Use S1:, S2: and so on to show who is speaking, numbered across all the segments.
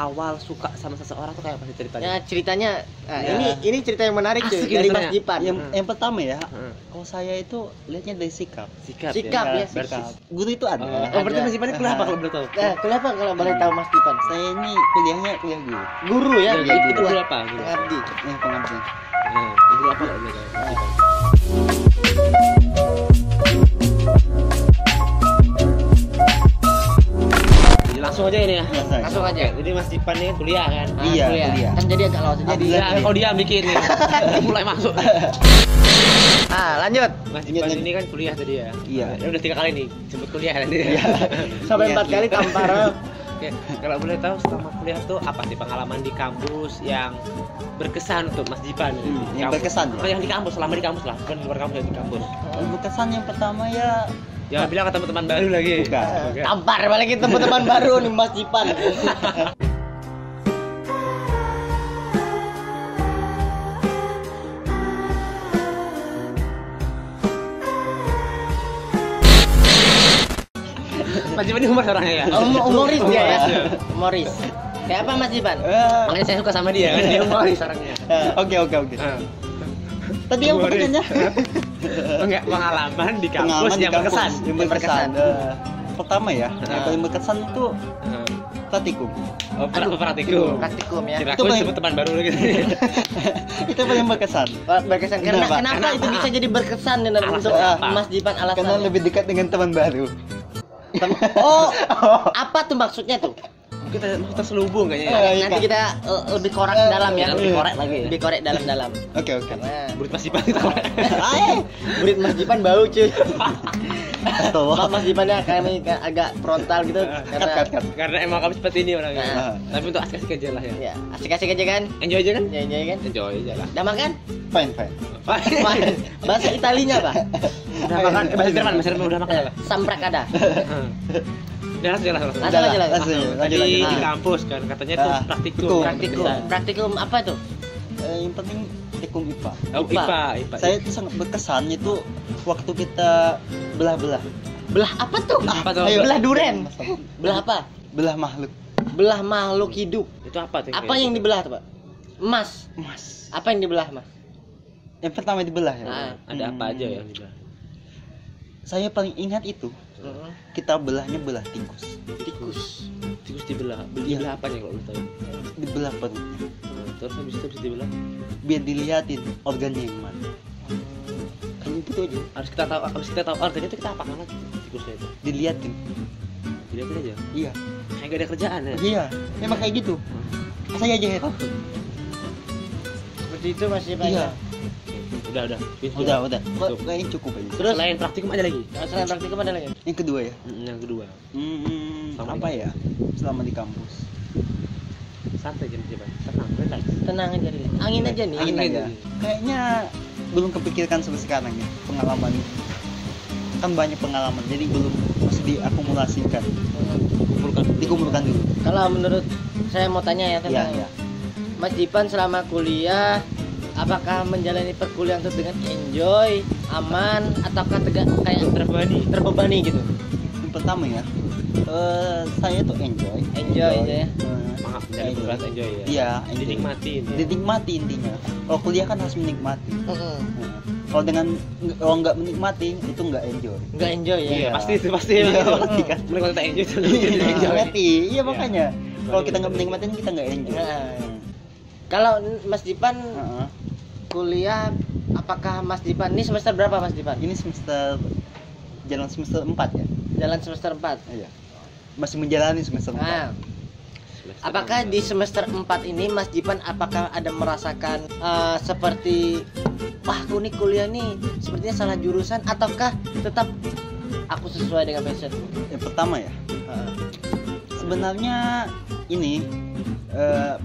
S1: awal suka sama seseorang tuh kayak apa sih ceritanya?
S2: Ya ceritanya,
S3: Ya.
S2: ini cerita yang menarik tuh
S1: Asik
S2: dari
S1: ini
S2: Mas
S1: ceritanya.
S2: Jipan.
S3: Yang pertama ya, kalau saya itu lihatnya dari sikap.
S1: Sikap
S2: Sikap, ya.
S3: Sikap. Guru itu ada.
S1: berarti Mas Jipan ini kuliah apa kalau boleh tahu?
S2: Nah, kenapa kalau boleh tahu Mas Jipan?
S3: Saya ini kuliahnya kuliah guru.
S2: Guru ya,
S1: Ya, itu
S2: guru
S1: guru apa? Guru apa?
S2: pengabdi.
S3: Pengabdian.
S1: Guru apa kalau boleh tahu? Mas Jipan. Jadi langsung aja ini ya.
S2: Langsung aja.
S1: Jadi Mas Jipan ini kan kuliah kan?
S2: Ah,
S3: Iya, kuliah.
S2: Kan jadi agak laut jadi.
S1: Ya, kalau dia bikin nih. Mulai masuk.
S2: Lanjut.
S1: Mas Jipan
S3: Lanjut.
S1: ini kan kuliah tadi ya.
S3: Iya.
S1: Ya, udah 3 kali nih sebut kuliah nanti.
S2: Sampai
S3: Iya,
S2: 4 kali
S3: iya.
S2: tampar.
S1: Oke, kalau boleh tahu selama kuliah tuh apa sih pengalaman di kampus yang berkesan untuk Mas Jipan?
S3: yang
S1: Kampus.
S3: berkesan, ya?
S1: Bukan yang di kampus, selama di kampus lah, bukan di luar kampus, yang di kampus.
S3: Berkesan yang pertama ya,
S1: Jangan bilang ketemu teman baru lagi.
S3: Bukan.
S2: Tampar balik teman-teman baru nih Mas Jipan.
S1: Mas Jipan ini humor orangnya ya.
S2: Humoris dia ya. Humoris. Kayak apa Mas Jipan?
S1: Makanya saya suka sama dia kan, dia humoris orangnya.
S3: Oke. Tadi yang
S1: Humoris.
S3: pertanyaannya
S1: Enggak, pengalaman di kampus
S3: pengalaman di
S1: yang
S3: kampus
S1: berkesan.
S3: yang berkesan. Pertama ya, yang paling berkesan itu praktikum.
S1: Oh, praktikum.
S2: Praktikum ya.
S1: Kira
S3: Itu
S1: aku
S3: paling-
S1: sebut teman baru lagi.
S3: Itu paling berkesan.
S2: Berkesan karena
S3: Kenapa?
S2: kenapa itu bisa jadi berkesan dan
S1: Alasannya
S2: untuk
S1: apa?
S2: Mas Jipan
S3: Karena
S2: alasannya?
S3: lebih dekat dengan teman baru.
S2: Oh, apa tuh maksudnya tuh?
S1: Kita terselubung kayaknya.
S3: Oh, iya,
S2: Nanti
S3: Kak.
S2: kita lebih korek dalam ya.
S1: Lebih korek lagi ya.
S2: Lebih korek dalam-dalam.
S3: Oke.
S2: Karena
S1: Burit Mas Jipan kita.
S2: murid Mas Jipan bau cuy.
S3: Tuh.
S2: Mas Jipannya kami agak frontal gitu karena
S3: Cut.
S1: Karena emang kami seperti ini orangnya.
S2: Nah.
S1: Tapi untuk asik-asik aja lah ya.
S2: ya asik-asik aja kan.
S1: Enjoy aja kan?
S2: Ya kan.
S1: Enjoy aja lah.
S2: Udah makan?
S3: Fine.
S2: Wah, bahasa Italinya apa?
S1: Udah makan. Bahasa Jerman, Mas Jerman udah makan apa?
S2: Samprak ada.
S1: Udah langsung
S2: Langsung
S3: Udah
S2: aja
S3: lah,
S2: lah.
S3: langsung.
S1: Tadi
S3: Lanjut.
S1: di
S2: Ah.
S1: kampus kan katanya tuh
S3: Ah,
S1: praktikum.
S2: Praktikum. Praktikum apa tuh?
S3: Yang penting praktikum IPA.
S1: Oh, IPA.
S3: Saya itu sangat berkesan itu waktu kita belah-belah.
S2: Belah apa tuh?
S1: Apa tuh?
S2: Belah duren. Belah apa?
S3: Belah makhluk.
S2: Belah makhluk hidup.
S1: Itu apa tuh?
S2: Apa yang dibelah tuh, Pak? Emas.
S3: Mas.
S2: Apa yang dibelah, Mas?
S3: Yang pertama dibelah ya.
S2: Nah,
S1: Ada apa aja yang dibelah?
S3: Saya paling ingat itu kita belahnya belah tikus.
S2: Tikus.
S1: Tikus dibelah.
S3: Iya.
S1: Dibelah apanya kalau lu tahu?
S3: Dibelah perutnya.
S1: Terus habis itu bisa dibelah.
S3: Biar dilihatin organnya yang mana. Kan itu aja.
S1: Harus kita tahu organnya itu kita apakan lagi tikusnya itu.
S3: Dilihatin.
S1: Dilihatin aja.
S3: Iya.
S1: Kayak gak ada kerjaan ya.
S3: Iya. Emang kayak gitu. Saya aja heran.
S2: Seperti itu Mas Jipan.
S3: Iya.
S1: Udah.
S3: Udah. Kayaknya cukup aja.
S2: Terus
S1: Selain praktikum ada lagi.
S2: selain praktikum ada lagi?
S3: Yang kedua ya.
S1: Yang kedua.
S3: Hmm,
S1: Sama
S3: apa
S1: di
S3: ya? Selama di kampus.
S1: Santai jadi coba. Tenang, relax.
S2: Tenang aja dulu. Angin aja nih.
S3: Angin aja. Kayaknya belum kepikirkan sampai sekarang ya pengalaman. Kan banyak pengalaman, jadi belum masih diakumulasikan. Dikumpulkan dulu.
S2: Kalau menurut saya mau tanya ya tentang
S3: Iya.
S2: Mas Jipan selama kuliah, apakah menjalani perkuliahan itu dengan enjoy, aman, ataukah kayak terbebani gitu?
S3: Yang pertama ya, saya tuh enjoy
S2: Enjoy ya.
S1: Maaf, dari
S3: Enjoy.
S1: berat enjoy ya.
S3: Iya, enjoy.
S1: Dinikmati.
S3: Dinikmati intinya. Kalau kuliah kan harus menikmati.
S2: Heeh.
S3: Nah, kalau nggak menikmati itu nggak enjoy.
S2: Enggak enjoy ya.
S1: Iya, pasti itu pasti.
S3: Iya, pasti kan.
S1: Mereka kita enjoy itu.
S3: Menikmati, iya makanya. Kalau kita nggak menikmati kita nggak enjoy.
S2: Nah. Kalau Mas Jipan
S3: Heeh.
S2: kuliah, apakah Mas Jipan ini semester berapa Mas Jipan?
S3: Ini semester jalan semester 4 ya.
S2: Jalan semester 4.
S3: Iya. Masih menjalani semester 4.
S2: Nah, apakah di semester 4 ini Mas Jipan apakah ada merasakan seperti wah aku nih kuliah nih sepertinya salah jurusan ataukah tetap aku sesuai dengan passion?
S3: Yang pertama ya, sebenarnya ini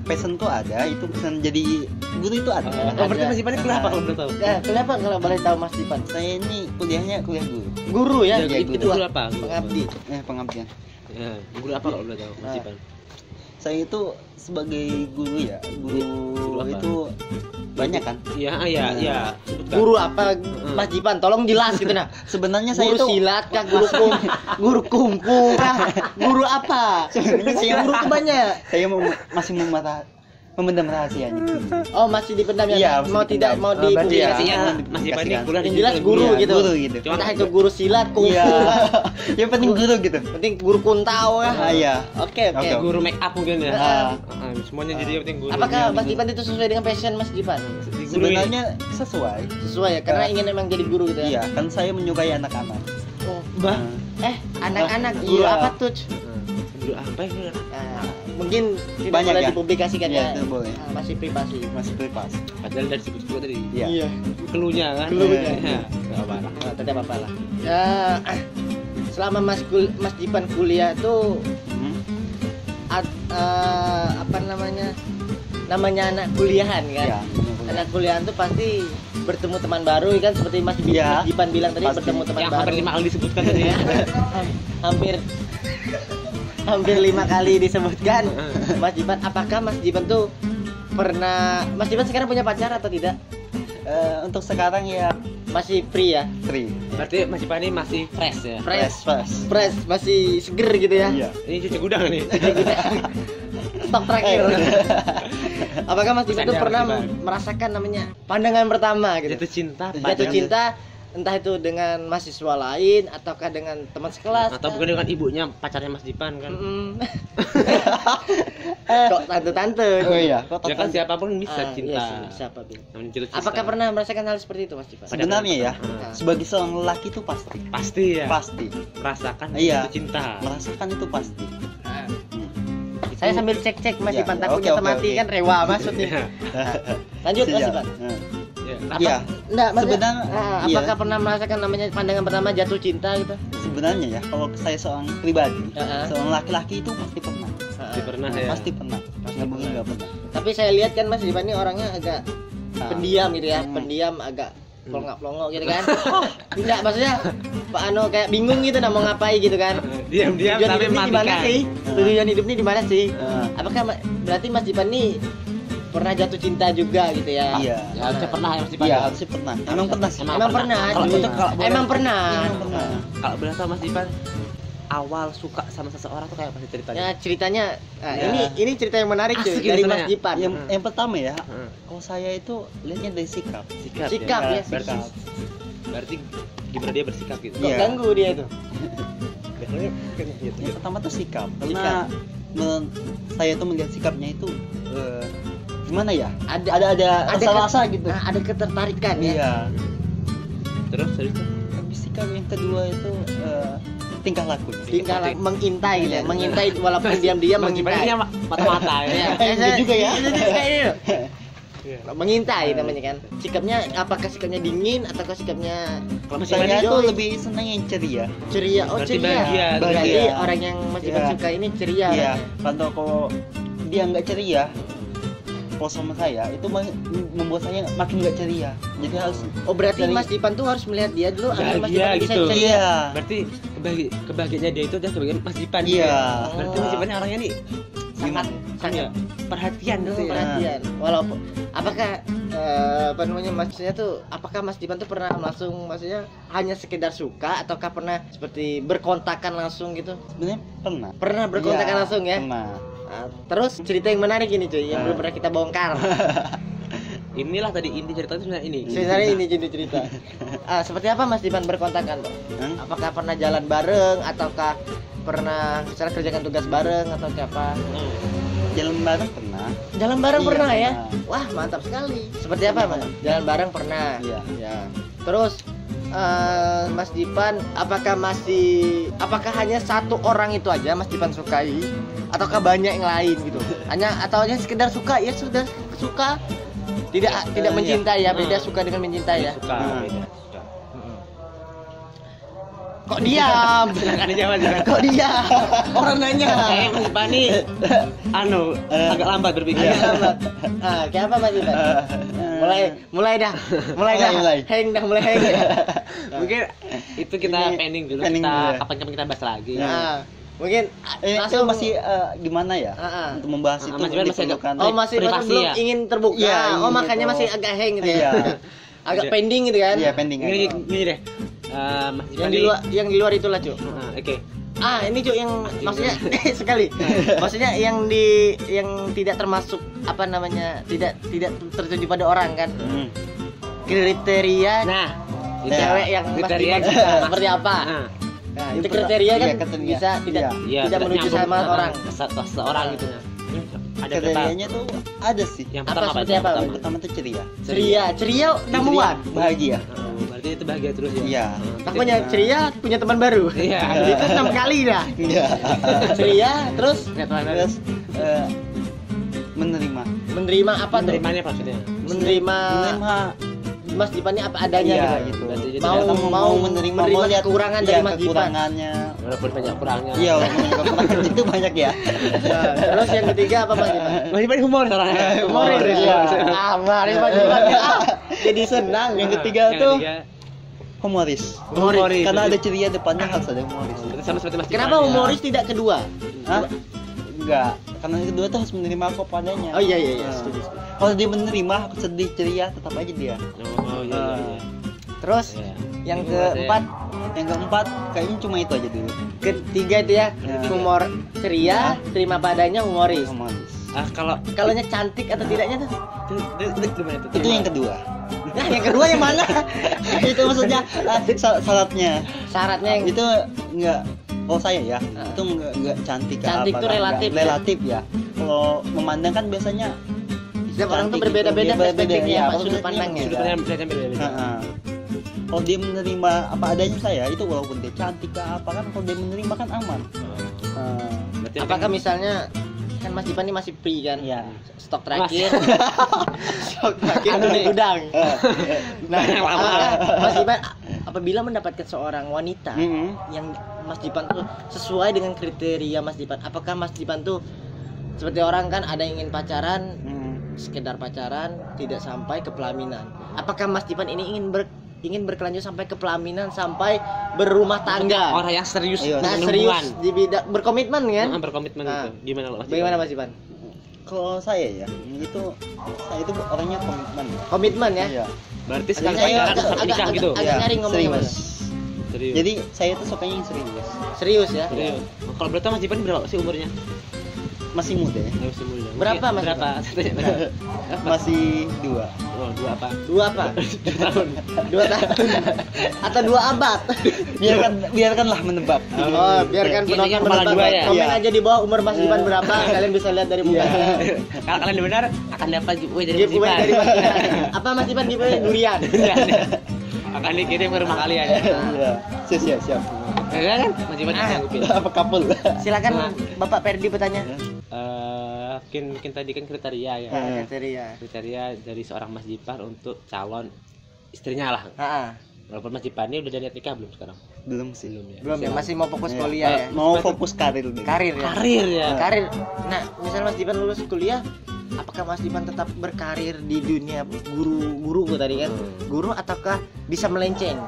S3: passion tuh ada, itu passion jadi guru itu ada.
S1: Oh, berarti Mas Jipan ini kuliah apa kalau belum tahu?
S2: Kenapa kalau boleh tahu Mas Jipan?
S3: Saya ini kuliahnya kuliah guru.
S2: Guru ya?
S3: Iya,
S1: Itu
S3: guru.
S1: guru apa?
S2: Pengabdi.
S3: Pengabdian.
S1: Ya, guru apa kalau boleh tahu Mas Jipan?
S3: Saya itu sebagai guru ya, guru
S1: Guru apa?
S3: itu banyak kan.
S1: Iya, iya. Sebutkan.
S2: Guru apa Mas Jipan? Tolong jelas gitu nah.
S3: Sebenarnya saya
S2: Guru
S3: itu
S2: silat kah, guru kungfu kah, guru apa?
S3: Sebenarnya saya
S2: Guru banyak.
S3: saya masih memendam rahasianya.
S2: Oh, masih dipendam ya?
S3: Iya,
S2: Mau
S3: masih
S2: tidak
S3: dipendam.
S2: mau
S1: Berarti
S2: dipublikasikan.
S1: ya Mas Jipan ini kuliah di
S2: Yang jelas
S1: situ.
S2: guru
S3: Iya,
S2: gitu.
S3: guru gitu.
S2: Entah itu guru silat, kungfu,
S3: Iya. Yang penting guru gitu.
S2: penting guru kuntau ya.
S3: Iya.
S2: Oke, oke.
S3: Oke.
S1: Guru make up mungkin ya.
S3: Ah.
S1: Semuanya jadi yang penting guru.
S2: Apakah Mas Jipan itu sesuai dengan passion Mas Jipan?
S3: Sebenarnya sesuai.
S2: Sesuai ya, karena ingin memang jadi guru gitu ya.
S3: Iya, kan saya menyukai anak-anak.
S2: Oh, Mbah. Anak-anak guru
S3: Iya.
S2: apa tuh?
S1: Guru apa ini?
S2: Nah, mungkin tidak
S3: Banyak
S2: boleh
S3: ya?
S2: dipublikasikan
S3: Iya,
S2: ya.
S3: itu boleh.
S2: Masih privasi.
S3: Masih bebas.
S1: Padahal dari sebut juga tadi.
S3: Iya.
S1: Keluhnya kan.
S2: Keluhnya.
S1: Iya. Enggak apa-apa.
S2: Nah, tidak apa-apa lah. Ya, selama Mas Jipan kuliah tuh
S3: Hmm?
S2: apa namanya? Namanya anak kuliahan kan.
S3: Iya.
S2: Anak kuliahan tuh pasti bertemu teman baru kan, seperti Mas
S3: Iya.
S2: Jipan bilang tadi,
S3: Pasti.
S2: bertemu teman
S1: Yang
S2: baru.
S1: hampir 5 kali disebutkan tadi ya.
S2: hampir 5 kali disebutkan. Mas Jipan, apakah Mas Jipan tuh pernah, Mas Jipan sekarang punya pacar atau tidak?
S3: Untuk sekarang ya
S2: Masih free ya?
S3: free.
S1: Berarti Mas Jipan ini masih fresh ya.
S2: Fresh, masih seger gitu ya?
S3: Iya.
S1: Ini cuci gudang nih.
S2: Stok terakhir. Apakah Mas Jipan tuh
S1: Sadar,
S2: pernah
S1: Mas Jipan.
S2: merasakan namanya pandangan pertama gitu?
S1: Jatuh cinta.
S2: Jatuh cinta, entah itu dengan mahasiswa lain ataukah dengan teman sekelas?
S1: Atau bukan dengan ibunya, pacarnya Mas Jipan kan.
S2: Mm-mm. Kok tante-tante?
S3: Oh iya, kok
S1: Ya kan
S3: total-
S1: siapapun bisa
S2: Ah,
S1: cinta.
S2: iya sih, siapa Bil?
S1: Namanya jatuh cinta.
S2: Apakah pernah merasakan hal seperti itu Mas Jipan?
S3: sebenarnya ya,
S2: Ah.
S3: sebagai seorang lelaki itu pasti.
S1: Pasti ya.
S3: Pasti.
S1: Merasakan
S3: Iya.
S1: jatuh cinta.
S3: Merasakan itu pasti.
S2: Saya sambil cek-cek Mas
S3: Ya,
S2: Jipan,
S3: ya,
S2: takutnya
S3: oke,
S2: mati
S3: oke.
S2: kan rewa maksudnya.
S1: Iya.
S2: Lanjut Mas
S3: Siap.
S2: Jipan.
S1: Ya.
S3: Iya.
S2: Enggak,
S3: Sebenarnya, iya.
S2: apakah pernah merasakan namanya pandangan pertama jatuh cinta gitu?
S3: Sebenarnya ya, kalau saya seorang pribadi,
S2: Heeh.
S3: seorang laki-laki itu pasti pernah.
S1: Pasti pernah ya.
S3: Pasti pernah. Nggak mungkin nggak pernah.
S2: Tapi saya lihat kan Mas Jipan ini orangnya agak
S3: Nah.
S2: pendiam gitu ya,
S3: Hmm.
S2: pendiam, agak pelongok-pelongok gitu kan. Enggak, maksudnya Pak Ano kayak bingung gitu nah mau ngapain gitu kan.
S1: Diam-diam
S2: Tujuan
S1: tapi
S2: hidupnya di mana
S1: matikan.
S2: sih? Tujuan hidupnya di mana sih?
S3: Heeh.
S2: Apakah berarti Mas Jipan nih pernah jatuh cinta juga gitu ya?
S3: Iya.
S1: Ya, harusnya pernah ya Mas Jipan.
S3: Iya,
S1: ya?
S3: harusnya pernah. Emang pernah sih.
S2: Emang pernah.
S1: Kalau
S2: Jadi-
S1: untuk kalau boleh-
S2: Emang pernah.
S3: Emang pernah.
S1: Kalau boleh tahu Mas Jipan awal suka sama seseorang tuh kayak apa sih ceritanya?
S2: Ya ceritanya,
S3: Ya.
S2: ini cerita yang menarik cuy
S1: Asik
S2: dari
S1: gitu
S2: Mas
S1: ya.
S2: Jipan.
S3: Yang pertama ya,
S1: Heeh.
S3: kalau saya itu lihatnya dari sikap.
S2: Sikap ya,
S1: Berarti
S3: sikap.
S1: berarti gimana dia bersikap gitu.
S2: Kok
S3: Iya.
S2: ganggu dia itu?
S1: Biasanya kan gitu.
S3: Yang pertama tuh sikap.
S2: Sikap.
S3: Karena saya tuh melihat sikapnya itu gimana ya?
S2: Ada
S3: Ada rasa-rasa gitu.
S2: Nah, ada ketertarikan ya.
S3: Iya.
S1: Terus itu
S3: Habis sikap yang kedua itu tingkah lakunya.
S2: Tingkah mengintai gitu ya,
S3: Iya.
S2: mengintai walaupun diam-diam
S1: Mas Jipan
S2: mengintai.
S1: ini mata-mata ya.
S3: Itu juga ya.
S2: Itu juga ya.
S1: Iya.
S2: Mengintai namanya kan. Sikapnya apakah sikapnya dingin ataukah sikapnya
S1: Kalau Mas Jipan
S3: Saya
S1: ini
S3: tuh
S2: Joy.
S3: lebih senang yang ceria.
S2: ceria? Oh,
S1: Berarti
S2: ceria.
S1: bahagia.
S2: Berarti
S3: Bahagia.
S2: orang yang Mas Jipan
S3: Iya.
S2: suka ini ceria.
S3: Iya.
S2: kan?
S3: Kalau dia nggak ceria, kalau sama saya itu membuat saya makin nggak ceria. Jadi harus
S2: Oh, berarti
S3: Dari-
S2: Mas Jipan tuh harus melihat dia dulu agar Mas
S1: Bahagia
S2: Jipan bisa
S1: gitu.
S2: ceria.
S3: iya.
S1: Berarti kebahagiaannya dia itu adalah kebahagiaan Mas Jipan.
S3: Iya.
S1: gitu ya. Berarti Mas Jipan orangnya nih sangat
S2: Sangat
S1: perhatian gitu ya.
S2: perhatian. Walaupun apakah apa namanya maksudnya tuh apakah Mas Jipan tuh pernah langsung maksudnya hanya sekedar suka ataukah pernah seperti berkontakan langsung gitu?
S3: Sebenarnya pernah.
S2: Pernah berkontakan
S3: Iya,
S2: langsung ya?
S3: Pernah.
S2: Nah, terus cerita yang menarik ini cuy yang
S3: Nah.
S2: belum pernah kita bongkar.
S1: Inilah tadi inti cerita itu sebenarnya ini.
S2: Sebenarnya ini jadi cerita. Seperti apa Mas Jipan berkontakan tuh?
S3: Hah?
S2: Apakah pernah jalan bareng ataukah pernah misalnya kerjakan tugas bareng atau apa?
S3: Jalan bareng pernah.
S2: Jalan bareng
S3: Iya,
S2: pernah ya?
S3: pernah.
S2: Wah, mantap sekali. Seperti apa, Mas? Jalan bareng pernah.
S3: Iya.
S2: Ya. Terus Mas Jipan apakah hanya satu orang itu aja Mas Jipan sukai ataukah banyak yang lain gitu? Atau hanya sekedar suka ya sudah suka tidak
S3: Iya.
S2: mencintai ya, beda suka dengan mencintai ya.
S1: Suka,
S3: Nah.
S1: beda. Suka.
S2: Kok diam?
S1: Silakan dijawab, silakan.
S2: Kok diam? Orang nanya.
S1: Kayak Mas Jipan nih agak lambat berpikir.
S2: Agak lambat. Kayak apa Mas Jipan? Mulai dah. Mulai. Hang dah, mulai hang.
S1: Mungkin itu kita
S3: Ini
S1: pending dulu.
S3: pending
S1: Kita
S3: dulu ya.
S1: kapan-kapan kita bahas lagi.
S2: Nah, Mungkin
S3: Itu
S2: langsung
S3: masih gimana ya? Untuk membahas itu
S1: Mas Jipan masih agak-
S3: diperlukan.
S2: Oh masih
S1: privasi
S2: belum
S1: ya?
S2: ingin terbuka.
S3: Iya,
S2: Oh makanya
S3: gitu.
S2: masih agak hang gitu ya.
S3: Iya.
S2: Agak pending gitu kan.
S3: Iya, pending
S1: Gini,
S3: aja.
S1: gini deh. Mas Jipan
S2: Yang di luar itulah, Cuk.
S1: Oke.
S2: Ini Cuk yang maksudnya sekali. Maksudnya yang tidak termasuk apa namanya? Tidak tertuju pada orang kan. Kriteria
S1: Nah,
S2: cewek yang
S1: kriteria
S2: Mas Jipan suka seperti apa?
S1: Nah,
S2: Nah, itu kriteria kan
S3: Iya, kriteria.
S2: bisa tidak
S1: iya,
S2: tidak menuju
S1: nyambung
S2: sama
S1: ke-
S2: orang.
S1: ke seseorang gitu. Ada berapa?
S3: Kriterianya tuh ada sih.
S1: Yang
S2: Apa,
S1: pertama
S2: seperti
S1: Yang
S2: apa?
S1: pertama.
S3: Yang pertama tuh ceria.
S2: Ceria number one.
S3: Bahagia.
S1: Oh, berarti itu bahagia terus ya?
S3: Iya.
S2: Makanya ceria punya teman baru.
S1: Iya.
S2: Itu 6 kali dah.
S3: Iya.
S2: Ceria terus
S3: Terus menerima.
S2: menerima apa tuh?
S1: Terimanya apa maksudnya?
S2: Menerima Mas Jipan ini apa adanya
S3: Iya,
S2: gitu.
S3: gitu.
S1: Berarti dia
S2: Mau
S1: tidak-
S2: mau menerima
S3: lihat
S2: kekurangan dari Mas Jipan.
S3: kekurangannya.
S1: walaupun banyak kurangnya.
S3: Iya, walaupun kekurangan itu banyak ya.
S2: Nah, terus yang ketiga apa Mas Jipan?
S1: Mas Jipan humor orangnya.
S2: Humoris
S3: Iya.
S2: Mari Mas Jipan. Jadi senang.
S3: Yang ketiga tuh humoris.
S1: Humoris.
S3: Karena ada ceria depannya harus ada humoris.
S1: Berarti sama seperti Mas Jipan.
S2: Kenapa
S1: ya?
S2: humoris tidak kedua?
S3: Hah? Enggak. Karena yang kedua tuh harus menerima aku padanya.
S2: Oh iya
S3: Nah,
S2: setuju.
S3: kalau dia menerima, aku sedih ceria, tetap aja dia.
S1: Oh iya iya.
S2: Terus
S1: Iya.
S2: yang
S1: Ini humoris
S2: keempat,
S3: Yang keempat, kayaknya cuma itu aja dulu.
S2: ketiga itu ya,
S3: Ya.
S2: humor ceria, terima padanya humoris.
S3: Humoris.
S1: Kalau
S2: Kalaunya cantik atau tidaknya tuh?
S1: gimana itu?
S3: Itu yang kedua.
S2: Nah, yang kedua yang mana?
S3: Itu maksudnya syaratnya.
S2: Syaratnya yang
S3: Itu enggak, kalau saya ya, itu enggak cantik.
S2: Cantik
S3: apa,
S2: tuh
S3: enggak.
S2: relatif ya?
S3: Relatif ya. Kalau memandang kan biasanya
S2: setiap orang tuh
S3: cantik
S2: berbeda-beda
S3: gitu,
S2: perspektifnya,
S3: iya,
S2: Pak,
S3: maksudnya
S2: sudut pandangnya.
S1: Sudut pandang berbeda-beda.
S3: Heeh. Kalau dia menerima apa adanya saya, itu walaupun dia cantik kah apa kan, kalau dia menerima kan aman.
S1: Berarti
S2: Apakah misalnya kan Mas Jipan ini masih free kan?
S3: Iya.
S2: Stok terakhir. Stok terakhir ada di gudang. Nah, apakah Mas Jipan apabila mendapatkan seorang wanita yang Mas Jipan tuh sesuai dengan kriteria Mas Jipan, apakah Mas Jipan tuh seperti orang kan ada yang ingin pacaran, sekedar pacaran tidak sampai ke pelaminan. Apakah Mas Jipan ini ingin berkelanjut sampai ke pelaminan, sampai berumah tangga?
S1: orang yang serius
S3: Iya.
S2: Nah,
S1: dengan
S2: serius
S1: hubungan.
S2: di bidang berkomitmen kan?
S1: Berkomitmen
S2: Nah.
S1: itu. Gimana Mas?
S2: Bagaimana Mas Jipan?
S3: Kalau saya ya, saya itu orangnya komitmen.
S2: Komitmen ya?
S3: Iya.
S1: Berarti sekali
S3: Saya
S1: pacaran harus nikah gitu.
S2: agak nyaring ngomongnya,
S3: serius.
S1: Serius.
S3: Jadi saya tuh sukanya yang serius.
S2: Serius ya?
S1: Serius. Kalau berarti Mas Jipan berapa sih umurnya?
S3: Masih muda ya.
S1: Masih muda.
S2: Berapa, Mas?
S1: Berapa?
S3: Masih 2.
S1: Oh, 2 apa?
S2: 2 apa?
S1: 2 tahun.
S2: 2 tahun atau 2 abad?
S3: Biarkanlah menebak.
S2: Oh, biarkan
S1: Intinya
S2: penonton
S1: kepala
S2: menebak.
S1: dua ya?
S2: Komen
S3: Iya.
S2: aja di bawah umur Mas Jipan berapa, kalian bisa lihat dari muka.
S1: Kalau kalian benar akan dapat giveaway dari Mas
S2: Giveaway
S1: Jipan.
S2: dari Mas Jipan. Apa Mas Jipan giveaway? Durian.
S1: Akan dikirim ke rumah kalian.
S3: Iya. Siap.
S1: Ya kan? Mas Jipan sanggupin.
S3: Apa couple?
S2: Silakan Bapak Perdi bertanya.
S1: Mungkin tadi kan kriteria ya.
S2: Kriteria.
S1: Kriteria dari seorang Mas Jipan untuk calon istrinya lah.
S2: Heeh.
S1: Walaupun Mas Jipan ini udah ada niat nikah belum sekarang?
S3: Belum sih.
S1: Belum ya.
S2: Belum ya, masih mau fokus
S3: Iya.
S2: kuliah ya.
S3: Mau fokus karir dulu.
S2: Karir ya.
S1: Karir ya.
S2: Karir. Nah, misal Mas Jipan lulus kuliah, apakah Mas Jipan tetap berkarir di dunia guru tadi kan? Guru ataukah bisa melenceng?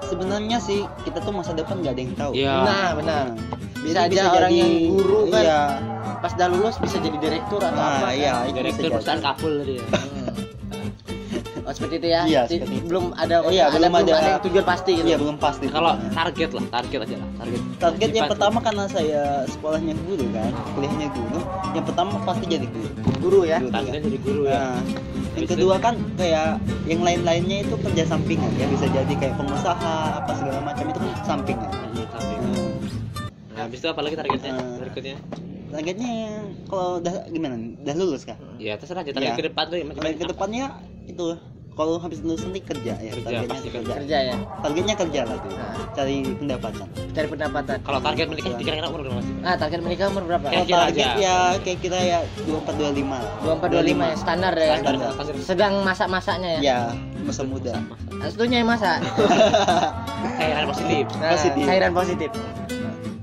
S3: Sebenarnya sih kita tuh masa depan nggak ada yang tahu.
S1: Iya.
S2: Nah, benar. Bisa
S3: Jadi
S2: aja orang
S3: jadi-
S2: yang guru kan
S3: Iya.
S2: pas dah lulus bisa jadi direktur atau apa.
S3: Nah, iya,
S2: kan?
S3: itu
S1: Direktur
S3: bisa
S1: perusahaan
S3: jadi.
S1: kapul tadi ya.
S2: Oh, seperti itu ya.
S3: Iya, seperti itu.
S2: Belum ada
S3: Iya, belum ada-
S2: yang tujuan pasti gitu.
S3: Iya, belum pasti.
S1: Kalau target aja lah.
S3: Target yang
S1: Jipan.
S3: pertama karena saya sekolahnya guru kan, kuliahnya guru. Yang pertama pasti jadi guru.
S2: Guru ya.
S1: Targetnya jadi guru ya.
S3: Nah, yang
S1: Habis
S3: kedua kan kayak yang lain-lainnya itu kerja sampingan ya, bisa jadi kayak pengusaha apa segala macam itu kan sampingan.
S1: Nah, habis itu apa lagi targetnya?
S3: Nah.
S1: Berikutnya?
S3: Targetnya yang kalau udah gimana? Udah lulus kah?
S1: Ya terserah aja target
S3: Iya.
S1: ke depan tuh Mas
S3: Target
S1: Jipan.
S3: ke depannya itu kalau habis lulus nanti kerja ya,
S1: Kerja,
S3: targetnya
S1: pasti
S3: kerja.
S2: Kerja ya.
S3: Targetnya kerja lah tuh.
S2: Nah.
S3: Cari pendapatan.
S2: Cari pendapatan.
S1: Kalau target menikah dikira-kira umur berapa sih?
S2: Nah, target menikah umur berapa?
S1: Ya,
S3: Kalau
S1: kira
S3: target
S1: aja.
S3: ya kayak kita ya 24 25 lah.
S2: 24 25 ya, standar ya.
S3: Standar.
S2: Sedang masak-masaknya ya.
S3: Ya, masa muda.
S2: Setuju yang masak.
S1: Cairan positif.
S2: Nah,
S3: Positif.
S2: cairan positif.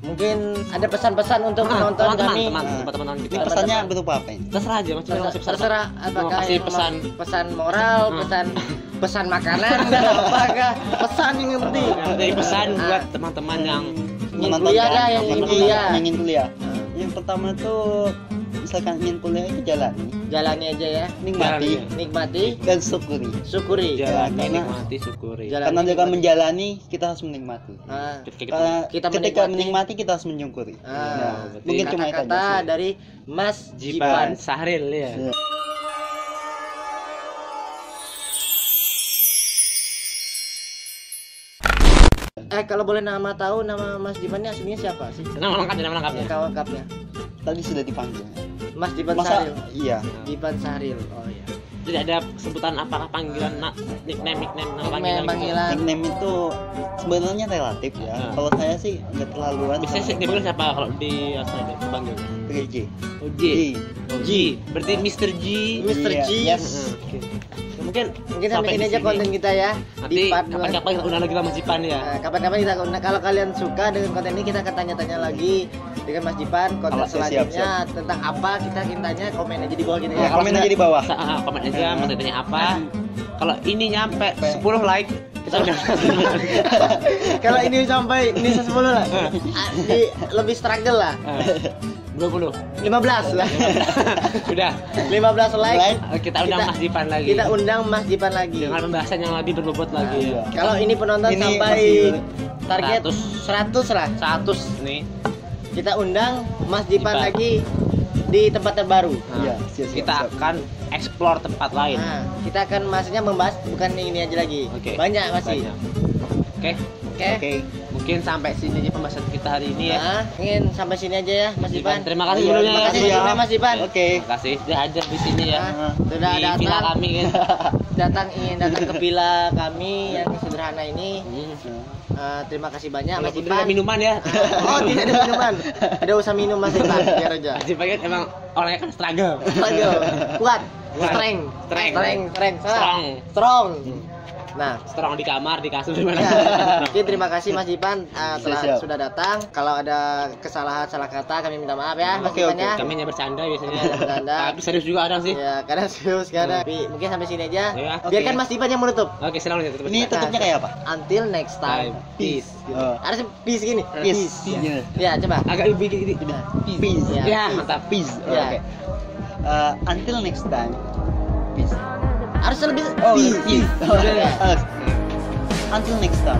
S2: Mungkin ada pesan-pesan untuk penonton kami.
S1: teman-teman kita.
S3: Pesannya berupa apa ini?
S1: Terserah aja macam mana
S2: Terserah apakah
S1: kasih
S2: yang
S1: pesan.
S2: pesan moral, pesan makanan, apakah pesan yang penting.
S1: Jadi pesan
S2: Ah.
S1: buat teman-teman yang
S2: Ingin
S3: menonton
S2: kuliah
S3: kan?
S2: dah, yang ingin
S3: Menonton,
S2: kuliah.
S3: yang ingin kuliah.
S2: Nah,
S3: Yang pertama tuh misalkan ingin kuliah itu jalani,
S2: jalani aja ya.
S3: nikmati,
S1: Jalani.
S2: Nikmati,
S3: dan syukuri.
S2: syukuri.
S1: Jalani,
S3: karena-
S1: nikmati, syukuri.
S2: Jalan.
S3: Karena dengan
S2: nikmati.
S3: menjalani kita harus menikmati.
S2: Ah,
S3: Karena
S2: Kita
S3: ketika
S2: menikmati.
S3: menikmati kita harus menyukuri.
S2: Ah,
S1: berarti
S3: mungkin cuma itu
S2: kata-kata
S3: aja sih.
S2: dari Mas
S1: Jipan
S2: Jipan.
S1: Sahril ya.
S3: Iya.
S2: Kalau boleh nama tahu nama Mas Jipan ini aslinya siapa sih?
S1: Nama lengkapnya.
S2: Kawan lengkapnya.
S3: Tadi sudah dipanggil.
S2: Mas Jipan
S3: Masa
S2: Sahril.
S3: iya.
S2: Jipan Sahril. Oh iya.
S1: Tidak ada sebutan apakah panggilan nickname nama panggilan.
S2: Panggilan.
S3: Nickname itu sebenarnya relatif ya.
S1: Ah.
S3: Kalau saya sih nggak terlaluan.
S1: Biasanya sih dipanggil siapa kalau di asal dipanggil?
S3: PJ.
S1: G.
S3: G.
S1: Berarti Mr. G.
S2: Mr. G.
S3: Yes.
S1: Oke. Mungkin
S2: Sampai sini aja konten kita ya.
S1: Nanti
S2: Di part
S1: kapan-kapan kita undang lagi sama Jipan ya.
S2: kapan-kapan kita undang. Kalau kalian suka dengan konten ini kita akan tanya-tanya lagi dengan Mas Jipan konten
S3: Kalau siap,
S2: selanjutnya tentang apa kita tanya komen aja di bawah gini
S3: Ya, komen aja di bawah.
S1: Komen aja mau tanya apa. Kalau ini nyampe
S3: Sampai
S1: 10 like kita udah
S2: Kalau ini sampai ini 10 lah. Lebih struggle lah.
S1: 20.
S2: 15 lah.
S1: Udah.
S2: 15 like.
S1: Kita undang Mas Jipan lagi.
S2: Kita undang Mas Jipan lagi.
S1: Dengan pembahasan yang lebih berbobot lagi ya.
S2: Kalau ini penonton
S3: Ini
S2: sampai
S3: masih
S2: target 100 lah.
S1: 100 nih.
S2: Kita undang Mas Jipan
S1: Jipan.
S2: lagi di tempat terbaru.
S3: Iya, siap,
S1: Kita
S3: siap.
S1: akan explore tempat lain.
S2: Nah, kita akan maksudnya membahas bukan ini aja lagi.
S1: Oke.
S2: Banyak masih.
S1: Banyak. Oke.
S2: Oke.
S3: Oke.
S1: Mungkin sampai sini aja pembahasan kita hari ini ya.
S2: Nah, ingin sampai sini aja ya Mas Jipan.
S1: Terima kasih
S3: Iya,
S1: dulunya
S3: terima
S1: ya.
S3: kasih
S2: Terima
S3: ya.
S2: kasih Mas Jipan.
S3: Oke.
S1: Terima kasih sudah hadir di sini ya.
S2: Nah, sudah
S1: Di villa
S2: datang,
S1: kami kan.
S2: ingin datang ke villa kami yang sederhana ini. Terima kasih banyak Mas
S1: Walaupun
S2: Jipan.
S1: tidak minuman ya.
S2: Oh, tidak ada minuman. Tidak usah minum Mas Jipan, biar aja.
S1: Mas Jipan kan emang orangnya kan struggle.
S2: Aduh, kuat,
S1: Kuat.
S2: strength,
S1: Strength.
S2: salah.
S1: Strong.
S2: Strong. Nah,
S1: Strong di kamar, di kasur di mana.
S2: ya, oke, terima kasih Mas Jipan
S3: Siap.
S2: sudah datang. Kalau ada kesalahan salah kata kami minta maaf ya Mas
S3: Oke,
S2: Jipan
S3: oke.
S2: ya.
S1: Kami hanya bercanda biasanya.
S2: Iya, bercanda.
S1: Tapi serius juga ada sih.
S2: Ya, kadang serius kadang. Tapi mungkin sampai sini aja.
S1: Ya,
S2: Biarkan
S3: oke.
S2: Mas Jipan yang menutup.
S1: Oke, silakan ya tutup.
S3: Ini tutupnya kayak apa?
S2: Until next time.
S1: Peace.
S3: Oh.
S2: Harus peace gini.
S3: Peace.
S2: Ya.
S3: Iya.
S2: Ya, coba.
S1: Agak lebih gini.
S3: Peace.
S2: Ya.
S1: Ya, mantap.
S3: Peace.
S2: Ya.
S3: Oke. Until next time. Peace.
S2: Harus lebih
S3: Oh,
S2: peace.
S3: peace.
S2: Ya.
S3: Until next time.